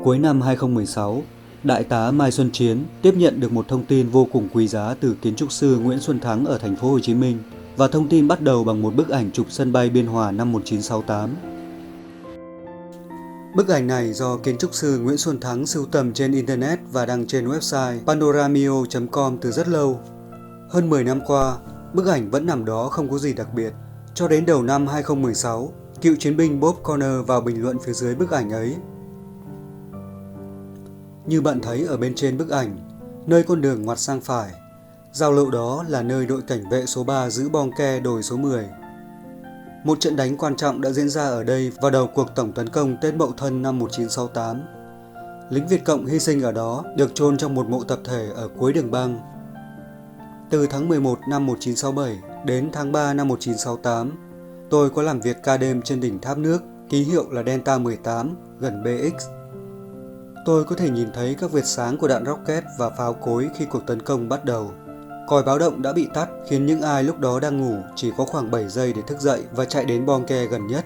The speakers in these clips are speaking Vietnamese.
Cuối năm 2016, Đại tá Mai Xuân Chiến tiếp nhận được một thông tin vô cùng quý giá từ kiến trúc sư Nguyễn Xuân Thắng ở thành phố Hồ Chí Minh, và thông tin bắt đầu bằng một bức ảnh chụp sân bay Biên Hòa năm 1968. Bức ảnh này do kiến trúc sư Nguyễn Xuân Thắng sưu tầm trên Internet và đăng trên website panoramio.com từ rất lâu. Hơn 10 năm qua, bức ảnh vẫn nằm đó không có gì đặc biệt. Cho đến đầu năm 2016, cựu chiến binh Bob Conner vào bình luận phía dưới bức ảnh ấy. Như bạn thấy ở bên trên bức ảnh, nơi con đường ngoặt sang phải, giao lộ đó là nơi đội cảnh vệ số 3 giữ bong ke đồi số 10. Một trận đánh quan trọng đã diễn ra ở đây vào đầu cuộc tổng tấn công Tết Mậu Thân năm 1968. Lính Việt Cộng hy sinh ở đó được chôn trong một mộ tập thể ở cuối đường băng. Từ tháng 11 năm 1967 đến tháng 3 năm 1968, tôi có làm việc ca đêm trên đỉnh tháp nước, ký hiệu là Delta 18, gần BX. Tôi có thể nhìn thấy các vệt sáng của đạn rocket và pháo cối khi cuộc tấn công bắt đầu. Còi báo động đã bị tắt khiến những ai lúc đó đang ngủ chỉ có khoảng 7 giây để thức dậy và chạy đến bong ke gần nhất.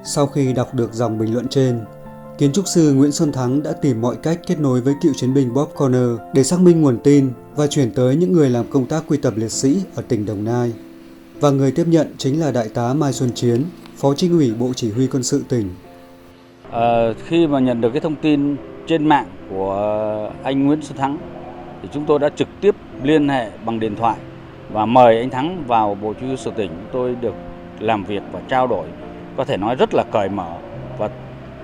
Sau khi đọc được dòng bình luận trên, kiến trúc sư Nguyễn Xuân Thắng đã tìm mọi cách kết nối với cựu chiến binh Bob Conner để xác minh nguồn tin và chuyển tới những người làm công tác quy tập liệt sĩ ở tỉnh Đồng Nai. Và người tiếp nhận chính là Đại tá Mai Xuân Chiến, Phó Chính ủy Bộ Chỉ huy Quân sự tỉnh. Khi mà nhận được cái thông tin trên mạng của anh Nguyễn Xuân Thắng thì chúng tôi đã trực tiếp liên hệ bằng điện thoại và mời anh Thắng vào Bộ Chỉ huy Quân sự tỉnh. Tôi được làm việc và trao đổi, có thể nói rất là cởi mở, và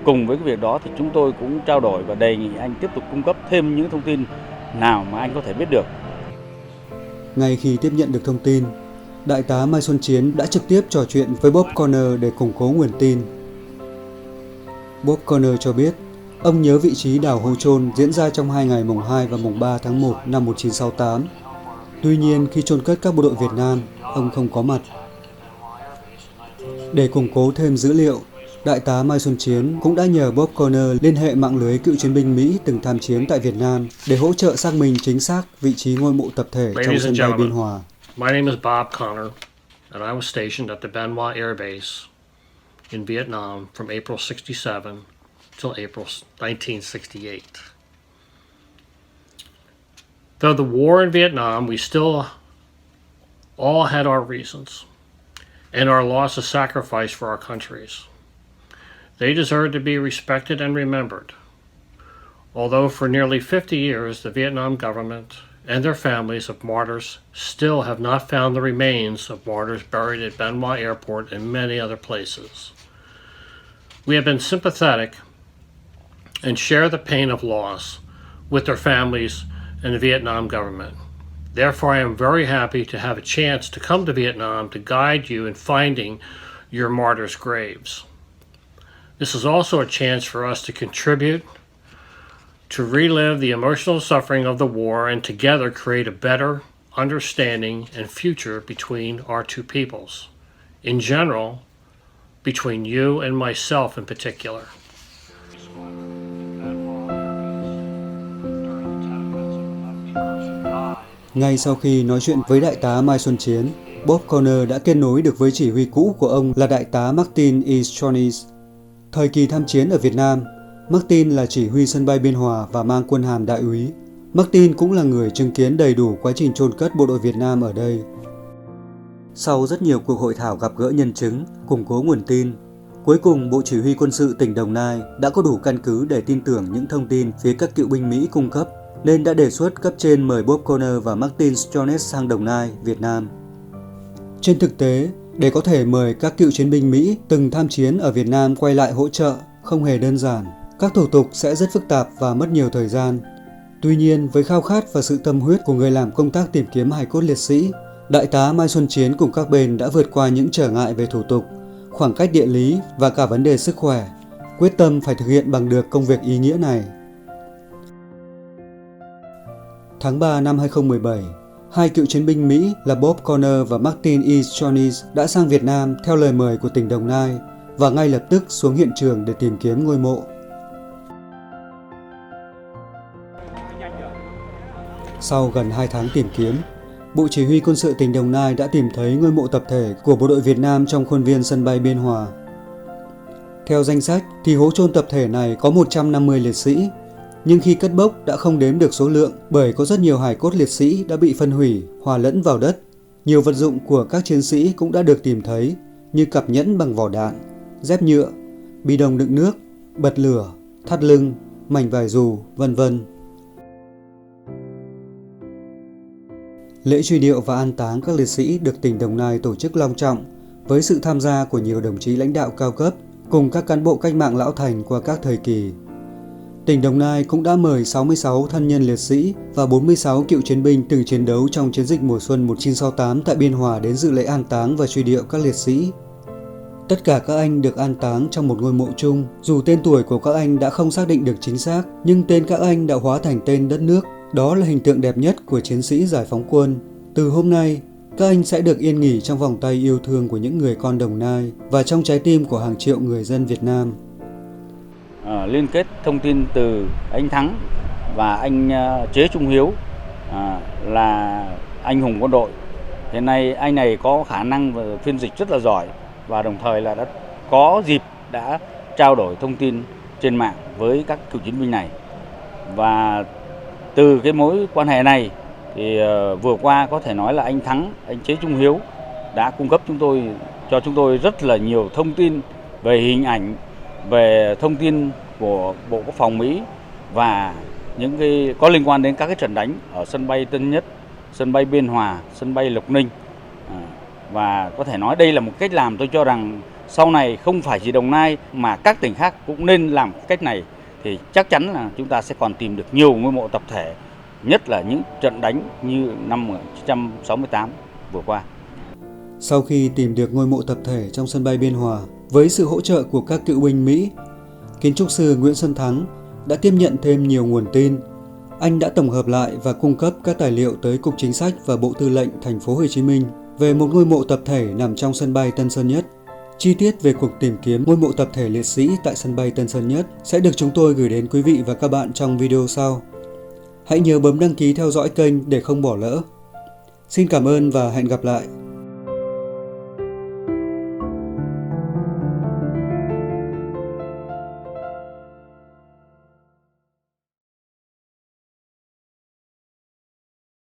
cùng với cái việc đó thì chúng tôi cũng trao đổi và đề nghị anh tiếp tục cung cấp thêm những thông tin nào mà anh có thể biết được. Ngay khi tiếp nhận được thông tin, Đại tá Mai Xuân Chiến đã trực tiếp trò chuyện với Bob Conner để củng cố nguồn tin. Bob Conner cho biết, ông nhớ vị trí đào hố chôn diễn ra trong 2 ngày mùng 2 và mùng 3 tháng 1 năm 1968. Tuy nhiên, khi chôn cất các bộ đội Việt Nam, ông không có mặt. Để củng cố thêm dữ liệu, Đại tá Mai Xuân Chiến cũng đã nhờ Bob Conner liên hệ mạng lưới cựu chiến binh Mỹ từng tham chiến tại Việt Nam để hỗ trợ xác minh chính xác vị trí ngôi mộ tập thể trong sân bay Biên Hòa. My name is Bob Conner, and I was stationed at the Ben Hoa Air Base in Vietnam from April 67 till April 1968. Though the war in Vietnam, we still all had our reasons and our loss of sacrifice for our countries. They deserve to be respected and remembered. Although for nearly 50 years, the Vietnam government and their families of martyrs still have not found the remains of martyrs buried at Ben Hoa Airport and many other places. We have been sympathetic and share the pain of loss with their families and the Vietnam government. Therefore, I am very happy to have a chance to come to Vietnam to guide you in finding your martyrs' graves. This is also a chance for us to contribute to relive the emotional suffering of the war and together create a better understanding and future between our two peoples. In general, between you and myself in particular. Ngay sau khi nói chuyện với Đại tá Mai Xuân Chiến, Bob Conner đã kết nối được với chỉ huy cũ của ông là Đại tá Martin E. Stonis. Thời kỳ tham chiến ở Việt Nam, Martin là chỉ huy sân bay Biên Hòa và mang quân hàm đại úy. Martin cũng là người chứng kiến đầy đủ quá trình chôn cất bộ đội Việt Nam ở đây. Sau rất nhiều cuộc hội thảo gặp gỡ nhân chứng, củng cố nguồn tin, cuối cùng Bộ Chỉ huy Quân sự tỉnh Đồng Nai đã có đủ căn cứ để tin tưởng những thông tin phía các cựu binh Mỹ cung cấp, nên đã đề xuất cấp trên mời Bob Conner và Martin Stonis sang Đồng Nai, Việt Nam. Trên thực tế, để có thể mời các cựu chiến binh Mỹ từng tham chiến ở Việt Nam quay lại hỗ trợ không hề đơn giản. Các thủ tục sẽ rất phức tạp và mất nhiều thời gian. Tuy nhiên, với khao khát và sự tâm huyết của người làm công tác tìm kiếm hài cốt liệt sĩ, Đại tá Mai Xuân Chiến cùng các bên đã vượt qua những trở ngại về thủ tục, khoảng cách địa lý và cả vấn đề sức khỏe, quyết tâm phải thực hiện bằng được công việc ý nghĩa này. Tháng 3 năm 2017, hai cựu chiến binh Mỹ là Bob Conner và Martin E. Stonis đã sang Việt Nam theo lời mời của tỉnh Đồng Nai và ngay lập tức xuống hiện trường để tìm kiếm ngôi mộ. Sau gần 2 tháng tìm kiếm, Bộ Chỉ huy Quân sự tỉnh Đồng Nai đã tìm thấy ngôi mộ tập thể của bộ đội Việt Nam trong khuôn viên sân bay Biên Hòa. Theo danh sách thì hố chôn tập thể này có 150 liệt sĩ, nhưng khi cất bốc đã không đếm được số lượng bởi có rất nhiều hài cốt liệt sĩ đã bị phân hủy, hòa lẫn vào đất. Nhiều vật dụng của các chiến sĩ cũng đã được tìm thấy như cặp nhẫn bằng vỏ đạn, dép nhựa, bi đồng đựng nước, bật lửa, thắt lưng, mảnh vải dù, vân vân. Lễ truy điệu và an táng các liệt sĩ được tỉnh Đồng Nai tổ chức long trọng với sự tham gia của nhiều đồng chí lãnh đạo cao cấp cùng các cán bộ cách mạng lão thành qua các thời kỳ. Tỉnh Đồng Nai cũng đã mời 66 thân nhân liệt sĩ và 46 cựu chiến binh từng chiến đấu trong chiến dịch mùa xuân 1968 tại Biên Hòa đến dự lễ an táng và truy điệu các liệt sĩ. Tất cả các anh được an táng trong một ngôi mộ chung, dù tên tuổi của các anh đã không xác định được chính xác, nhưng tên các anh đã hóa thành tên đất nước. Đó là hình tượng đẹp nhất của chiến sĩ giải phóng quân. Từ hôm nay, các anh sẽ được yên nghỉ trong vòng tay yêu thương của những người con Đồng Nai và trong trái tim của hàng triệu người dân Việt Nam. Liên kết thông tin từ anh Thắng và anh Chế Trung Hiếu là anh hùng quân đội. Hiện nay anh này có khả năng và phiên dịch rất là giỏi và đồng thời là đã có dịp đã trao đổi thông tin trên mạng với các cựu chiến binh này. Và từ cái mối quan hệ này thì vừa qua có thể nói là anh Thắng, anh Chế Trung Hiếu đã cung cấp cho chúng tôi rất là nhiều thông tin về hình ảnh, về thông tin của Bộ Quốc phòng Mỹ và những cái có liên quan đến các cái trận đánh ở sân bay Tân Nhất, sân bay Biên Hòa, sân bay Lộc Ninh. Và có thể nói đây là một cách làm tôi cho rằng sau này không phải chỉ Đồng Nai mà các tỉnh khác cũng nên làm cách này, thì chắc chắn là chúng ta sẽ còn tìm được nhiều ngôi mộ tập thể, nhất là những trận đánh như năm 1968 vừa qua. Sau khi tìm được ngôi mộ tập thể trong sân bay Biên Hòa, với sự hỗ trợ của các cựu binh Mỹ, kiến trúc sư Nguyễn Xuân Thắng đã tiếp nhận thêm nhiều nguồn tin. Anh đã tổng hợp lại và cung cấp các tài liệu tới Cục Chính sách và Bộ Tư lệnh Thành phố Hồ Chí Minh về một ngôi mộ tập thể nằm trong sân bay Tân Sơn Nhất. Chi tiết về cuộc tìm kiếm ngôi mộ tập thể liệt sĩ tại sân bay Tân Sơn Nhất sẽ được chúng tôi gửi đến quý vị và các bạn trong video sau. Hãy nhớ bấm đăng ký theo dõi kênh để không bỏ lỡ. Xin cảm ơn và hẹn gặp lại!